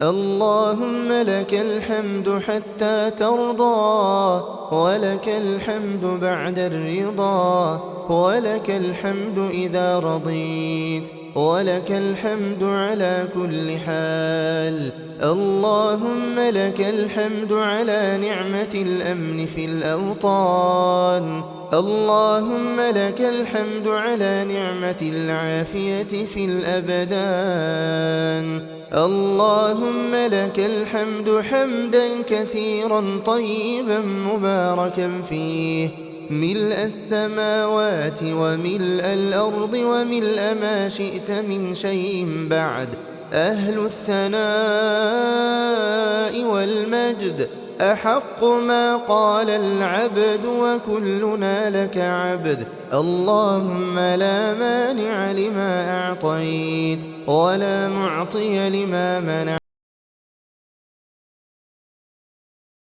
اللهم لك الحمد حتى ترضى، ولك الحمد بعد الرضا، ولك الحمد إذا رضيت، ولك الحمد على كل حال. اللهم لك الحمد على نعمة الأمن في الأوطان، اللهم لك الحمد على نعمة العافية في الأبدان، اللهم لك الحمد حمدا كثيرا طيبا مباركا فيه، ملء السماوات وملء الأرض وملء ما شئت من شيء بعد، أهل الثناء والمجد، أحق ما قال العبد وكلنا لك عبد. اللهم لا مانع لما أعطيت ولا معطي لما منعت.